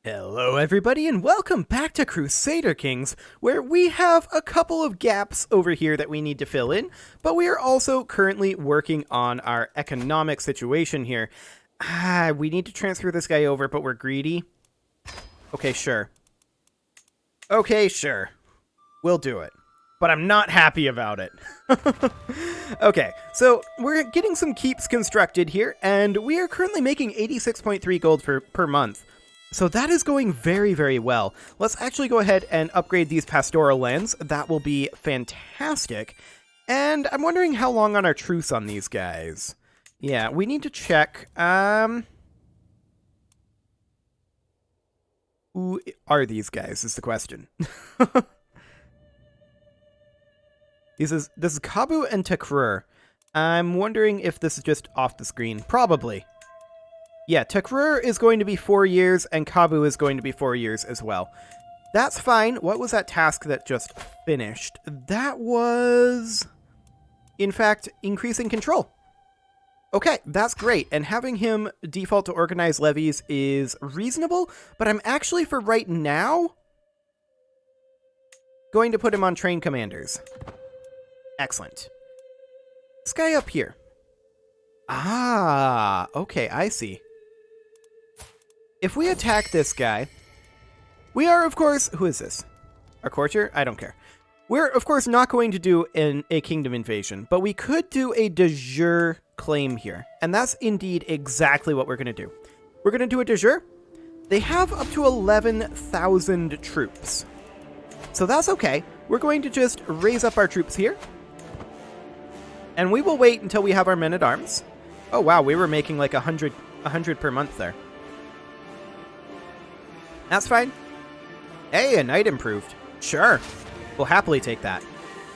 Hello everybody and welcome back to Crusader Kings, where we have a couple of gaps over here that we need to fill in, but we are also currently working on our economic situation here. We need to transfer this guy over, but we're greedy. Okay, sure. Okay, sure. We'll do it. But I'm not happy about it. Okay, so we're getting some keeps constructed here, and we are currently making 86.3 gold per month. So that is going very, very well. Let's actually go ahead and upgrade these pastoral lands. That will be fantastic. And I'm wondering how long on our truce on these guys. Yeah, we need to check. Who are these guys is the question. This is Kabu and Takrur. I'm wondering if this is just off the screen. Probably. Yeah, Takrur is going to be 4 years, and Kabu is going to be 4 years as well. That's fine. What was that task that just finished? That was, in fact, increasing control. Okay, that's great, and having him default to organized levies is reasonable, but I'm actually, for right now, going to put him on train commanders. Excellent. This guy up here. Ah, okay, I see. If we attack this guy, we are, of course... Who is this? Our courtier? I don't care. We're, of course, not going to do a kingdom invasion, but we could do a de jure claim here. And that's indeed exactly what we're going to do. We're going to do a de jure. They have up to 11,000 troops. So that's okay. We're going to just raise up our troops here. And we will wait until we have our men-at-arms. Oh, wow, we were making like 100 per month there. That's fine. Hey, a knight improved. Sure. We'll happily take that.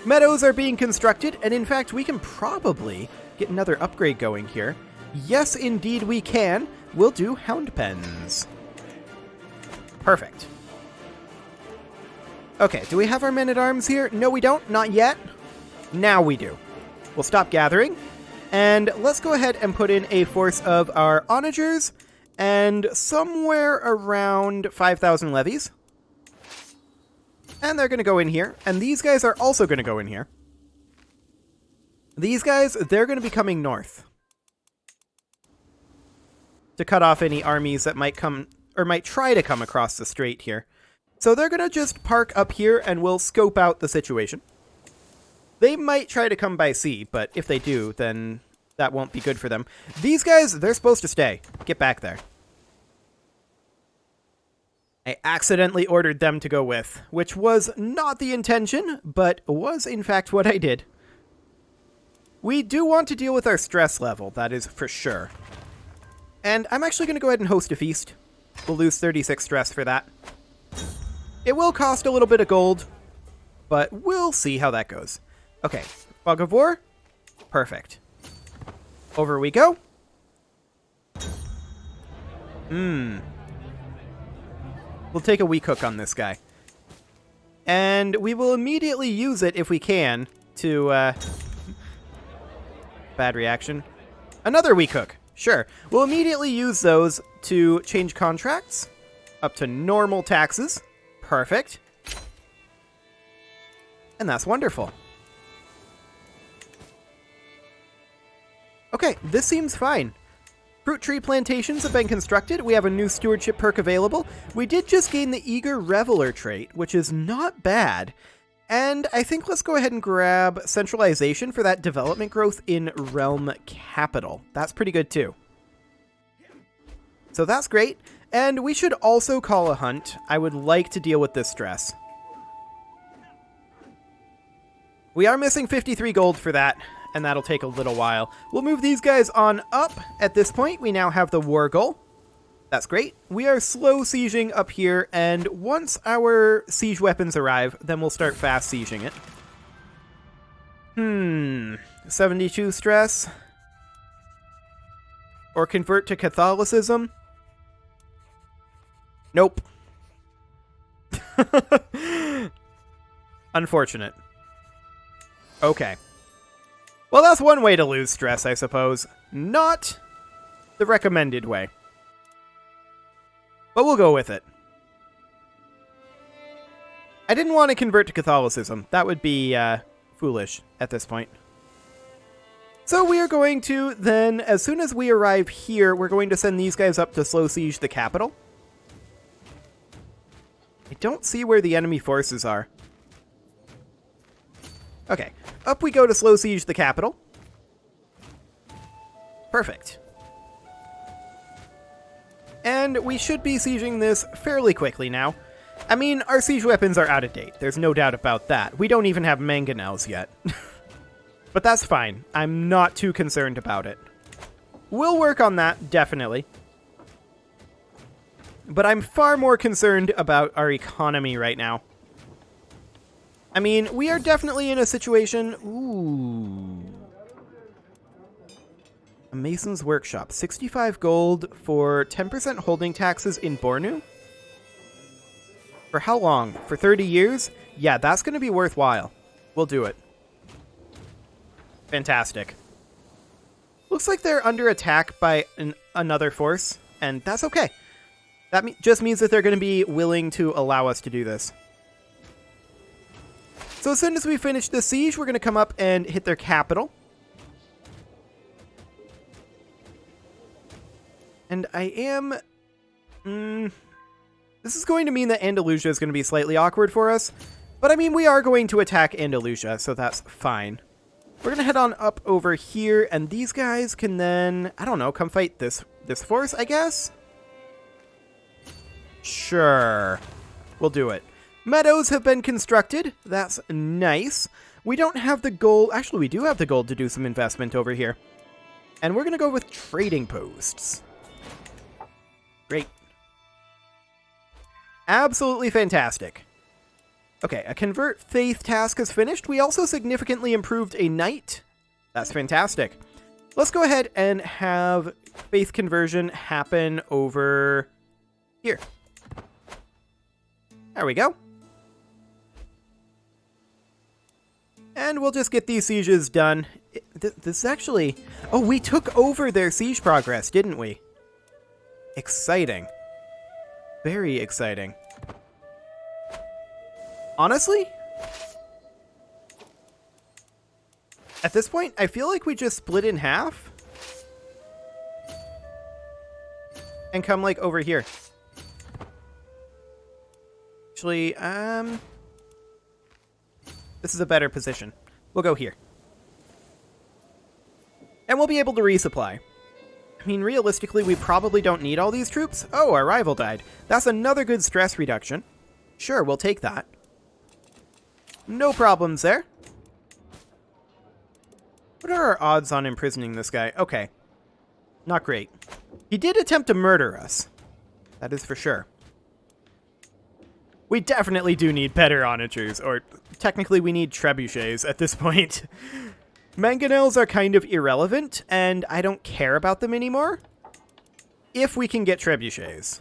Meadows are being constructed, and in fact, we can probably get another upgrade going here. Yes, indeed we can. We'll do hound pens. Perfect. Okay, do we have our men-at-arms here? No, we don't. Not yet. Now we do. We'll stop gathering, and let's go ahead and put in a force of our onagers, and somewhere around 5,000 levies. And they're going to go in here. And these guys are also going to go in here. These guys, they're going to be coming north. To cut off any armies that might come, or might try to come across the strait here. So they're going to just park up here and we'll scope out the situation. They might try to come by sea, but if they do, then that won't be good for them. These guys, they're supposed to stay. Get back there. I accidentally ordered them to go with, which was not the intention, but was in fact what I did. We do want to deal with our stress level, that is for sure. And I'm actually going to go ahead and host a feast. We'll lose 36 stress for that. It will cost a little bit of gold, but we'll see how that goes. Okay, Fog of War. Perfect. Over we go. We'll take a weak hook on this guy. And we will immediately use it, if we can, to... Bad reaction. Another weak hook. Sure. We'll immediately use those to change contracts up to normal taxes. Perfect. And that's wonderful. Okay, this seems fine. Fruit tree plantations have been constructed. We have a new stewardship perk available. We did just gain the Eager Reveler trait, which is not bad. And I think let's go ahead and grab centralization for that development growth in Realm Capital. That's pretty good too. So that's great. And we should also call a hunt. I would like to deal with this stress. We are missing 53 gold for that, and that'll take a little while. We'll move these guys on up. At this point, we now have the war goal. That's great. We are slow sieging up here, and once our siege weapons arrive, then we'll start fast sieging it. 72 stress. Or convert to Catholicism. Nope. Unfortunate. Okay. Well, that's one way to lose stress, I suppose. Not the recommended way. But we'll go with it. I didn't want to convert to Catholicism. That would be foolish at this point. So we are going to then, as soon as we arrive here, we're going to send these guys up to slow siege the capital. I don't see where the enemy forces are. Okay, up we go to slow siege the capital. Perfect. And we should be sieging this fairly quickly now. I mean, our siege weapons are out of date. There's no doubt about that. We don't even have mangonels yet. But that's fine. I'm not too concerned about it. We'll work on that, definitely. But I'm far more concerned about our economy right now. I mean, we are definitely in a situation... Ooh. A mason's workshop. 65 gold for 10% holding taxes in Bornu? For how long? For 30 years? Yeah, that's going to be worthwhile. We'll do it. Fantastic. Looks like they're under attack by another force, and that's okay. That just means that they're going to be willing to allow us to do this. So as soon as we finish the siege, we're going to come up and hit their capital. And I am... this is going to mean that Andalusia is going to be slightly awkward for us. But I mean, we are going to attack Andalusia, so that's fine. We're going to head on up over here, and these guys can then, I don't know, come fight this force, I guess? Sure. We'll do it. Meadows have been constructed. That's nice. We don't have the gold. Actually, we do have the gold to do some investment over here. And we're going to go with trading posts. Great. Absolutely fantastic. Okay, a convert faith task is finished. We also significantly improved a knight. That's fantastic. Let's go ahead and have faith conversion happen over here. There we go. And we'll just get these sieges done. This actually... Oh, we took over their siege progress, didn't we? Exciting. Very exciting. Honestly, at this point, I feel like we just split in half and come like over here. Actually, this is a better position. We'll go here. And we'll be able to resupply. I mean, realistically, we probably don't need all these troops. Oh, our rival died. That's another good stress reduction. Sure, we'll take that. No problems there. What are our odds on imprisoning this guy? Okay. Not great. He did attempt to murder us. That is for sure. We definitely do need better onagers, or technically we need trebuchets at this point. Mangonels are kind of irrelevant, and I don't care about them anymore. If we can get trebuchets.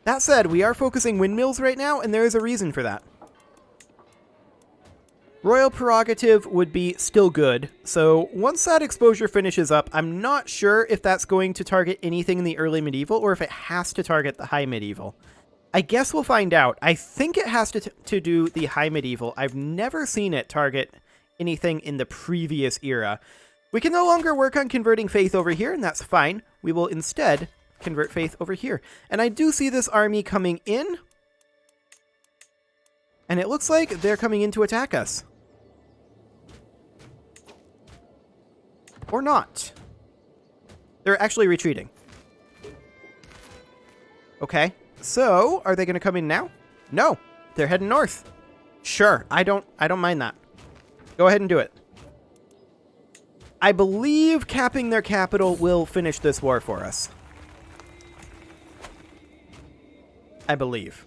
That said, we are focusing windmills right now, and there is a reason for that. Royal prerogative would be still good, so once that exposure finishes up, I'm not sure if that's going to target anything in the early medieval, or if it has to target the high medieval. I guess we'll find out. I think it has to do the high medieval. I've never seen it target anything in the previous era. We can no longer work on converting faith over here, and that's fine. We will instead convert faith over here. And I do see this army coming in, and it looks like they're coming in to attack us. Or not. They're actually retreating. Okay, so are they going to come in now? No, they're heading north. Sure, I don't mind that. Go ahead and do it. I believe capping their capital will finish this war for us. I believe.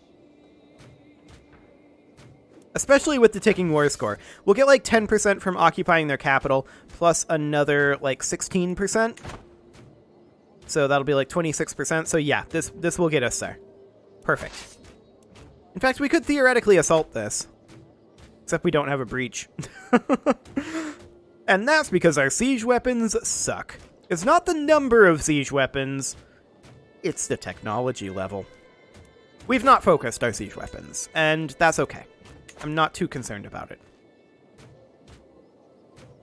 Especially with the ticking war score. We'll get like 10% from occupying their capital, plus another like 16%. So that'll be like 26%. So yeah, this will get us there. Perfect. In fact, we could theoretically assault this. Except we don't have a breach. And that's because our siege weapons suck. It's not the number of siege weapons, it's the technology level. We've not focused our siege weapons, and that's okay. I'm not too concerned about it.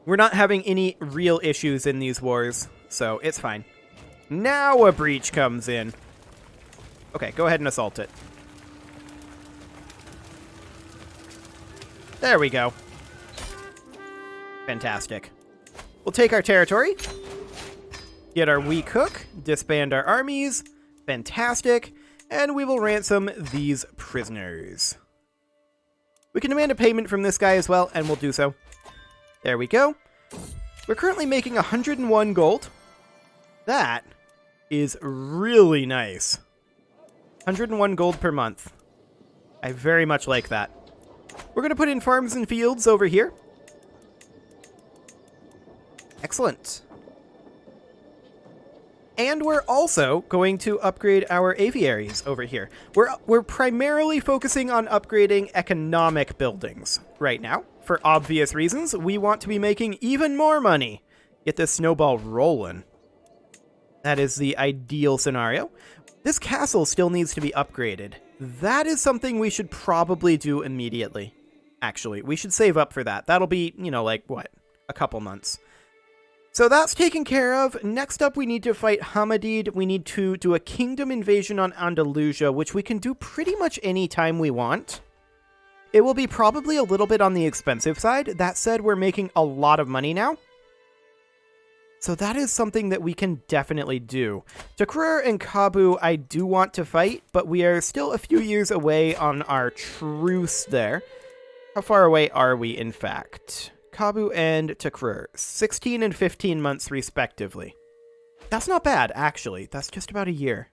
We're not having any real issues in these wars, so it's fine. Now a breach comes in. Okay, go ahead and assault it. There we go. Fantastic. We'll take our territory, get our weak hook, disband our armies. Fantastic. And we will ransom these prisoners. We can demand a payment from this guy as well, and we'll do so. There we go. We're currently making 101 gold. That is really nice. 101 gold per month. I very much like that. We're going to put in farms and fields over here. Excellent. And we're also going to upgrade our aviaries over here. We're primarily focusing on upgrading economic buildings right now. For obvious reasons, we want to be making even more money. Get this snowball rolling. That is the ideal scenario. This castle still needs to be upgraded. That is something we should probably do immediately. Actually, we should save up for that. That'll be, you know, like, what? A couple months. So that's taken care of. Next up, we need to fight Hamadid. We need to do a kingdom invasion on Andalusia, which we can do pretty much any time we want. It will be probably a little bit on the expensive side. That said, we're making a lot of money now. So that is something that we can definitely do. Takrur and Kabu, I do want to fight, but we are still a few years away on our truce there. How far away are we, in fact? Kabu and Takrur, 16 and 15 months respectively. That's not bad, actually. That's just about a year.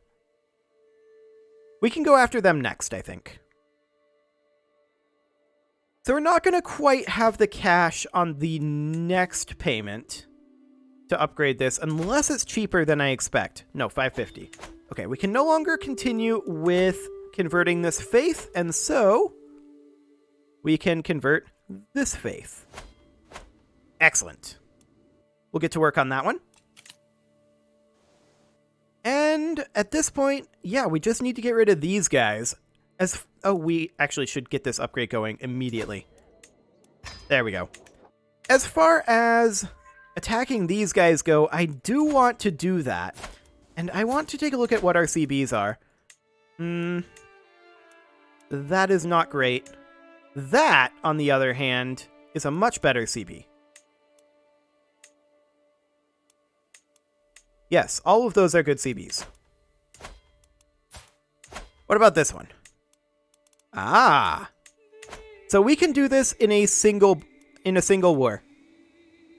We can go after them next, I think. So we're not going to quite have the cash on the next payment to upgrade this, unless it's cheaper than I expect. No, 550. Okay, we can no longer continue with converting this faith, and so we can convert this faith. Excellent. We'll get to work on that one. And at this point, yeah, we just need to get rid of these guys. Oh, we actually should get this upgrade going immediately. There we go. As far as attacking these guys go, I do want to do that. And I want to take a look at what our CBs are. That is not great. That, on the other hand, is a much better CB. Yes, all of those are good CBs. What about this one? Ah! So we can do this in a single war.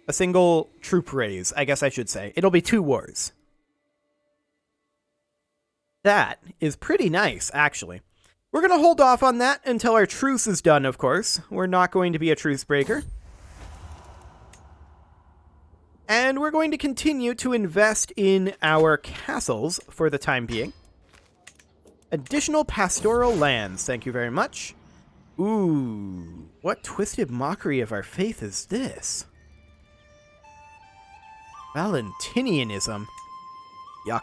A single troop raise, I guess I should say. It'll be 2 wars. That is pretty nice, actually. We're going to hold off on that until our truce is done, of course. We're not going to be a truce breaker. And we're going to continue to invest in our castles for the time being. Additional pastoral lands, thank you very much. Ooh, what twisted mockery of our faith is this? Valentinianism. Yuck.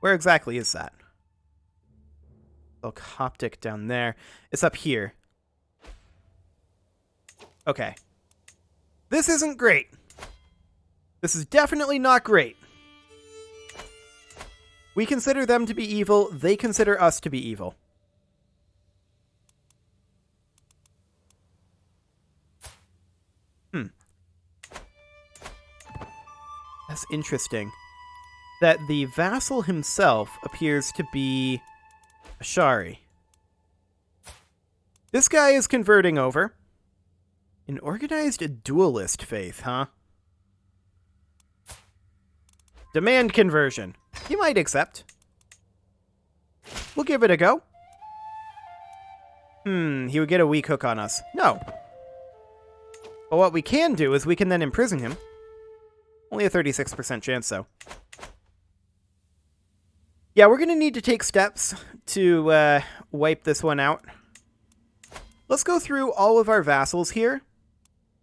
Where exactly is that? Oh, Coptic down there. It's up here. Okay. This isn't great. This is definitely not great. We consider them to be evil. They consider us to be evil. That's interesting. That the vassal himself appears to be Ashari. This guy is converting over. An organized dualist faith, huh? Demand conversion. He might accept. We'll give it a go. He would get a weak hook on us. No. But what we can do is we can then imprison him. Only a 36% chance, though. Yeah, we're going to need to take steps to wipe this one out. Let's go through all of our vassals here.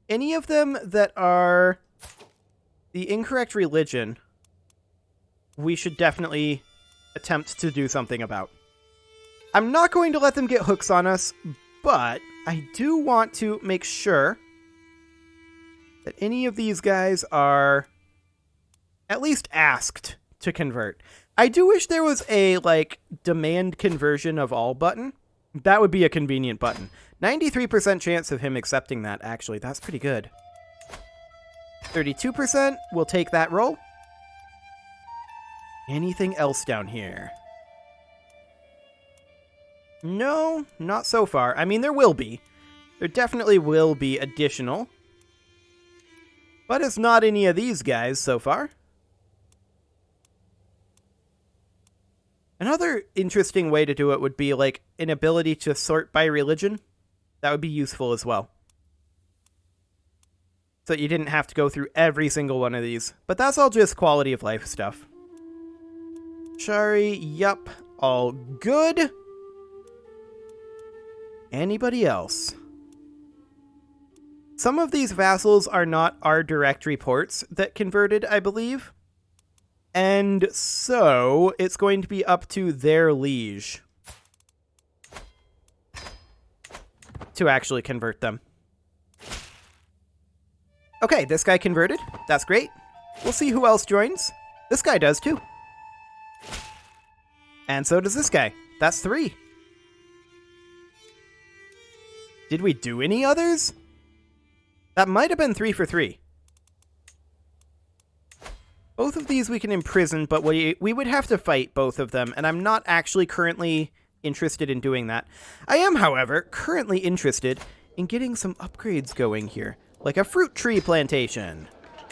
Any of them that are the incorrect religion, we should definitely attempt to do something about. I'm not going to let them get hooks on us, but I do want to make sure that any of these guys are at least asked to convert. I do wish there was a, like, demand conversion of all button. That would be a convenient button. 93% chance of him accepting that, actually. That's pretty good. 32%. We'll take that roll. Anything else down here? No, not so far. I mean, there will be. There definitely will be additional. But it's not any of these guys so far. Another interesting way to do it would be like an ability to sort by religion. That would be useful as well. So you didn't have to go through every single one of these. But that's all just quality of life stuff. Shari, yup, all good. Anybody else? Some of these vassals are not our direct reports that converted, I believe. And so it's going to be up to their liege to actually convert them. Okay, this guy converted. That's great. We'll see who else joins. This guy does too. And so does this guy. That's 3. Did we do any others? That might have been 3 for 3. Both of these we can imprison, but we would have to fight both of them, and I'm not actually currently interested in doing that. I am, however, currently interested in getting some upgrades going here, like a fruit tree plantation.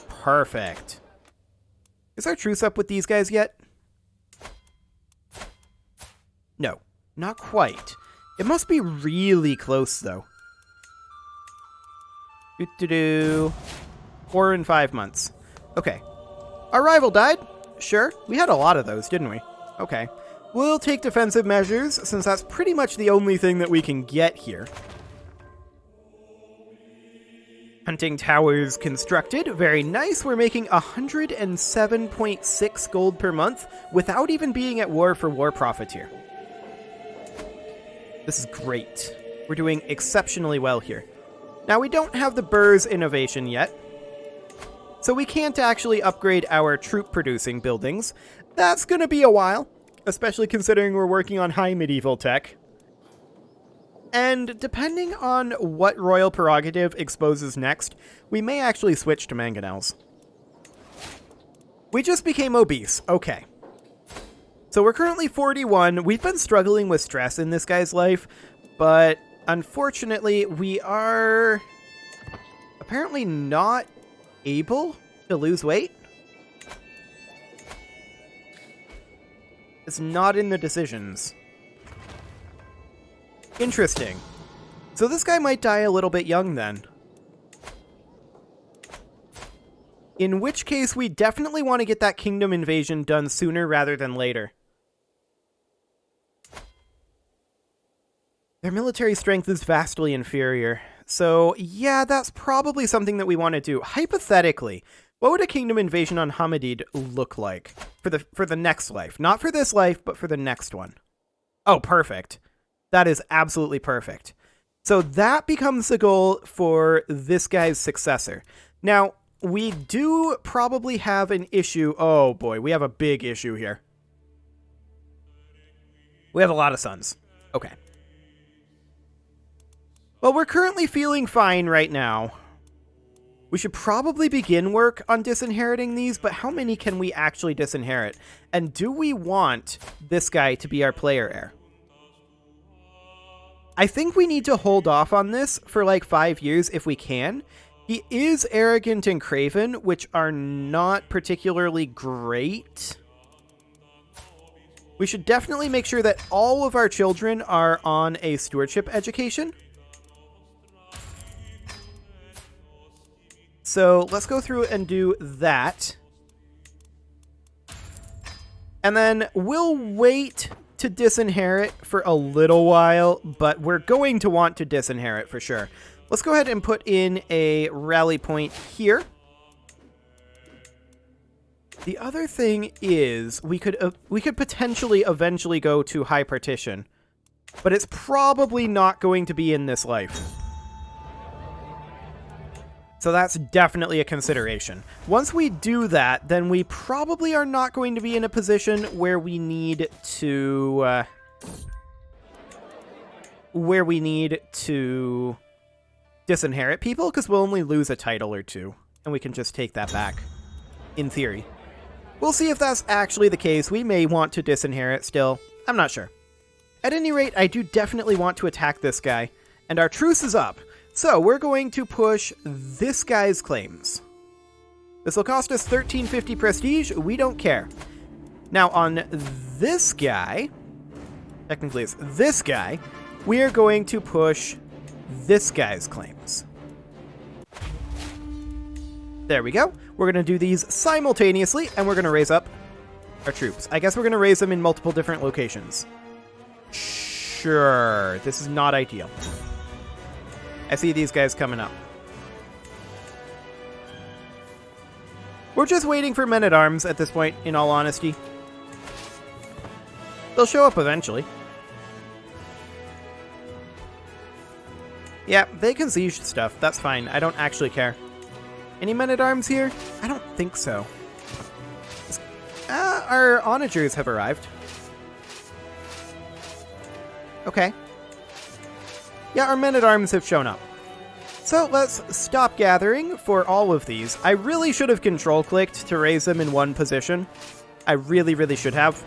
Perfect. Is our truce up with these guys yet? No, not quite. It must be really close, though. 4 and 5 months. Okay. Our rival died? Sure. We had a lot of those, didn't we? Okay. We'll take defensive measures, since that's pretty much the only thing that we can get here. Hunting towers constructed. Very nice. We're making 107.6 gold per month without even being at war for war profiteer. This is great. We're doing exceptionally well here. Now, we don't have the Burr's innovation yet, so we can't actually upgrade our troop-producing buildings. That's going to be a while, especially considering we're working on high medieval tech. And depending on what royal prerogative exposes next, we may actually switch to mangonels. We just became obese. Okay. So we're currently 41. We've been struggling with stress in this guy's life, but unfortunately, we are apparently not able to lose weight. It's not in the decisions. Interesting. So this guy might die a little bit young then. In which case, we definitely want to get that kingdom invasion done sooner rather than later. Their military strength is vastly inferior. So, yeah, that's probably something that we want to do. Hypothetically, what would a kingdom invasion on Hamadid look like for the next life? Not for this life, but for the next one. Oh, perfect. That is absolutely perfect. So that becomes the goal for this guy's successor. Now, we do probably have an issue. Oh, boy, we have a big issue here. We have a lot of sons. Okay. Well, we're currently feeling fine right now. We should probably begin work on disinheriting these, but how many can we actually disinherit? And do we want this guy to be our player heir? I think we need to hold off on this for like 5 years if we can. He is arrogant and craven, which are not particularly great. We should definitely make sure that all of our children are on a stewardship education. So let's go through and do that. And then we'll wait to disinherit for a little while, but we're going to want to disinherit for sure. Let's go ahead and put in a rally point here. The other thing is we could potentially eventually go to high partition. but it's probably not going to be in this life. So that's definitely a consideration. Once we do that, then we probably are not going to be in a position where we need to... disinherit people, because we'll only lose a title or two, and we can just take that back, in theory. We'll see if that's actually the case. We may want to disinherit still. I'm not sure. At any rate, I do definitely want to attack this guy, and our truce is up. So we're going to push this guy's claims. This will cost us 1350 prestige. We don't care. Now on this guy, technically it's this guy, we are going to push this guy's claims. There we go. We're going to do these simultaneously, and we're going to raise up our troops. I guess we're going to raise them in multiple different locations. Sure, this is not ideal. I see these guys coming up. We're just waiting for men-at-arms at this point, in all honesty. They'll show up eventually. Yeah, they can siege stuff. That's fine. I don't actually care. Any men-at-arms here? I don't think so. Our onagers have arrived. Okay. Yeah, our men-at-arms have shown up. So let's stop gathering for all of these. I really should have control-clicked to raise them in one position. I really, really should have.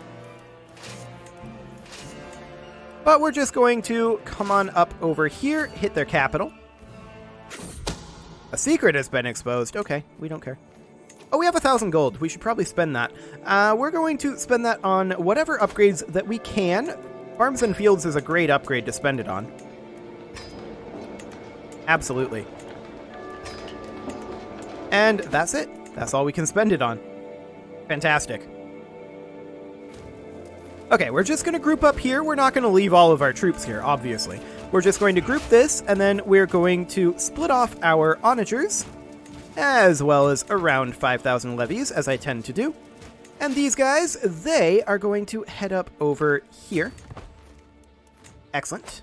But we're just going to come on up over here, hit their capital. A secret has been exposed. Okay, we don't care. Oh, we have 1,000 gold. We should probably spend that. We're going to spend that on whatever upgrades that we can. Farms and Fields is a great upgrade to spend it on. Absolutely. And that's it. That's all we can spend it on. Fantastic. Okay, we're just going to group up here. We're not going to leave all of our troops here, obviously. We're just going to group this, and then we're going to split off our onagers, as well as around 5,000 levies, as I tend to do. And these guys, they are going to head up over here. Excellent.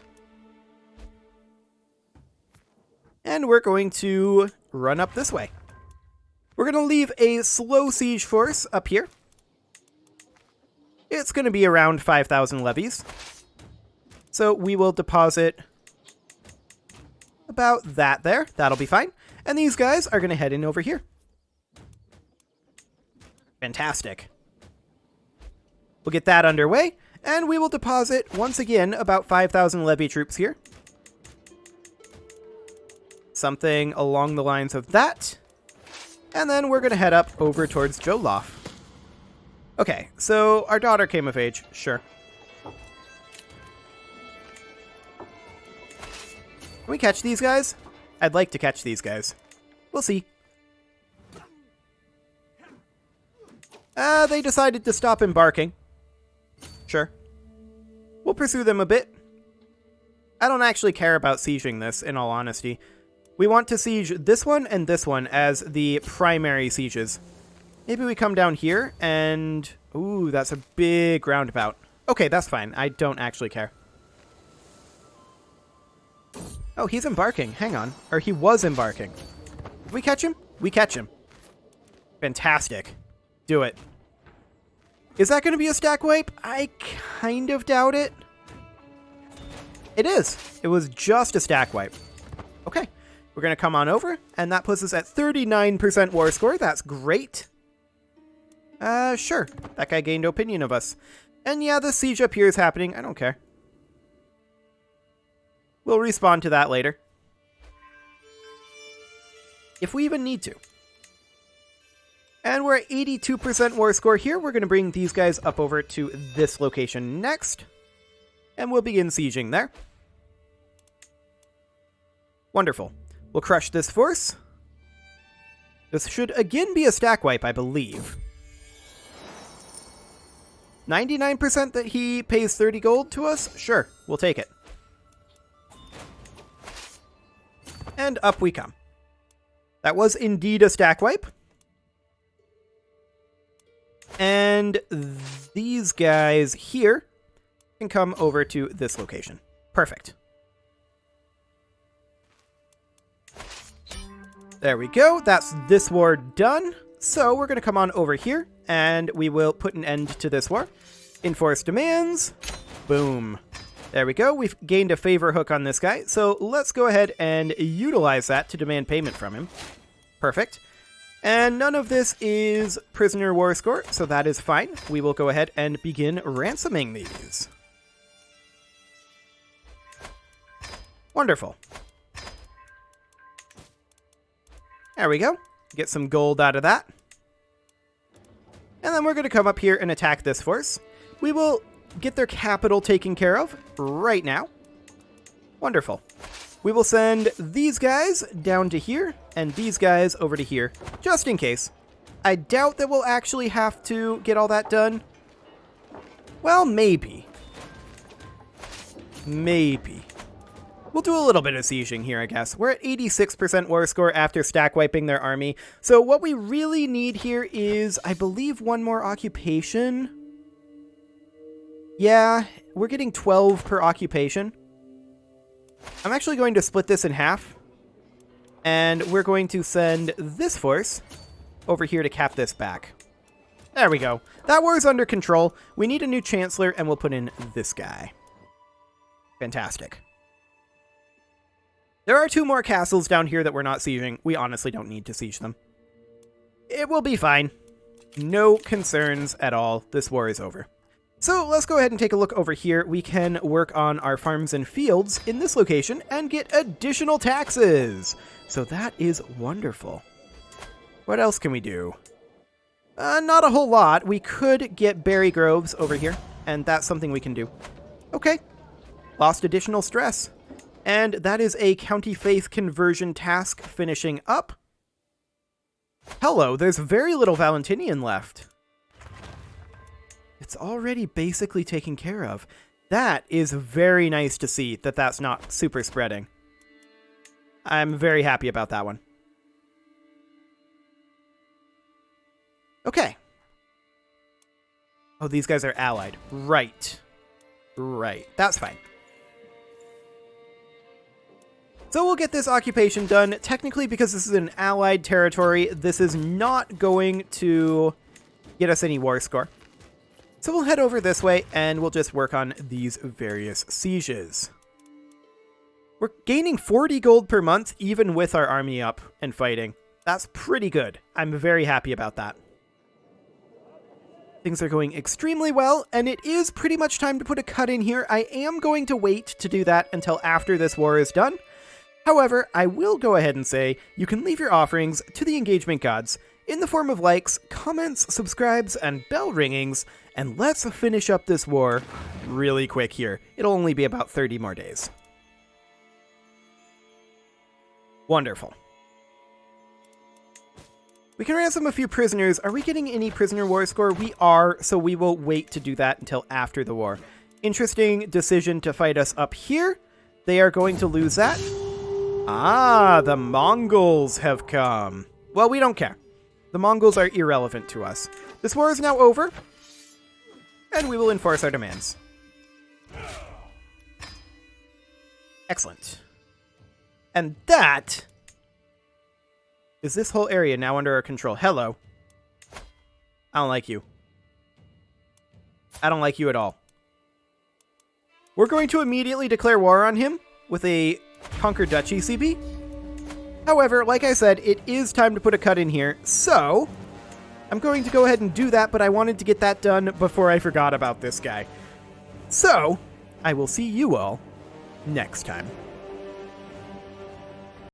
And we're going to run up this way. We're going to leave a slow siege force up here. It's going to be around 5,000 levies. So we will deposit about that there. That'll be fine. And these guys are going to head in over here. Fantastic. We'll get that underway. And we will deposit, once again, about 5,000 levy troops here. Something along the lines of that. And then we're going to head up over towards Jolof. Okay, so our daughter came of age. Sure. Can we catch these guys? I'd like to catch these guys. We'll see. They decided to stop embarking. Sure. We'll pursue them a bit. I don't actually care about sieging this, in all honesty. We want to siege this one and this one as the primary sieges. Maybe we come down here and... Ooh, that's a big roundabout. Okay, that's fine. I don't actually care. Oh, he's embarking. Hang on. Or he was embarking. Did we catch him? We catch him. Fantastic. Do it. Is that going to be a stack wipe? I kind of doubt it. It is. It was just a stack wipe. Okay. We're going to come on over, and that puts us at 39% war score. That's great. Sure. That guy gained opinion of us. And yeah, the siege up here is happening. I don't care. We'll respond to that later. If we even need to. And we're at 82% war score here. We're going to bring these guys up over to this location next. And we'll begin sieging there. Wonderful. We'll crush this force. This should again be a stack wipe, I believe. 99% that he pays 30 gold to us? Sure, we'll take it. And up we come. That was indeed a stack wipe. And these guys here and come over to this location. Perfect. There we go. That's this war done. So we're going to come on over here, and we will put an end to this war. Enforce demands. Boom. There we go. We've gained a favor hook on this guy. So let's go ahead and utilize that to demand payment from him. Perfect. And none of this is prisoner war score, so that is fine. We will go ahead and begin ransoming these. Wonderful. There we go. Get some gold out of that. And then we're going to come up here and attack this force. We will get their capital taken care of right now. Wonderful. We will send these guys down to here and these guys over to here, just in case. I doubt that we'll actually have to get all that done. Well, maybe. Maybe. We'll do a little bit of sieging here, I guess. We're at 86% war score after stack wiping their army. So what we really need here is, I believe, one more occupation. Yeah, we're getting 12 per occupation. I'm actually going to split this in half. And we're going to send this force over here to cap this back. There we go. That war is under control. We need a new chancellor, and we'll put in this guy. Fantastic. There are 2 more castles down here that we're not sieging. We honestly don't need to siege them. It will be fine. No concerns at all. This war is over. So let's go ahead and take a look over here. We can work on our farms and fields in this location and get additional taxes. So that is wonderful. What else can we do? Not a whole lot. We could get berry groves over here, and that's something we can do. Okay. Lost additional stress. And that is a county faith conversion task finishing up. Hello, there's very little Valentinian left. It's already basically taken care of. That is very nice to see that that's not super spreading. I'm very happy about that one. Okay. Oh, these guys are allied. Right. Right. That's fine. So we'll get this occupation done. Technically, because this is an allied territory, this is not going to get us any war score. So we'll head over this way, and we'll just work on these various sieges. We're gaining 40 gold per month, even with our army up and fighting. That's pretty good. I'm very happy about that. Things are going extremely well, and it is pretty much time to put a cut in here. I am going to wait to do that until after this war is done. However, I will go ahead and say you can leave your offerings to the engagement gods in the form of likes, comments, subscribes, and bell ringings, and let's finish up this war really quick here. It'll only be about 30 more days. Wonderful. We can ransom a few prisoners. Are we getting any prisoner war score? We are, so we will wait to do that until after the war. Interesting decision to fight us up here. They are going to lose that. Ah, the Mongols have come. Well, we don't care. The Mongols are irrelevant to us. This war is now over, and we will enforce our demands. Excellent. And that is this whole area now under our control. Hello. I don't like you. I don't like you at all. We're going to immediately declare war on him with a Conquer Duchy CB. However, like I said, it is time to put a cut in here, so I'm going to go ahead and do that, but I wanted to get that done before I forgot about this guy. So, I will see you all next time.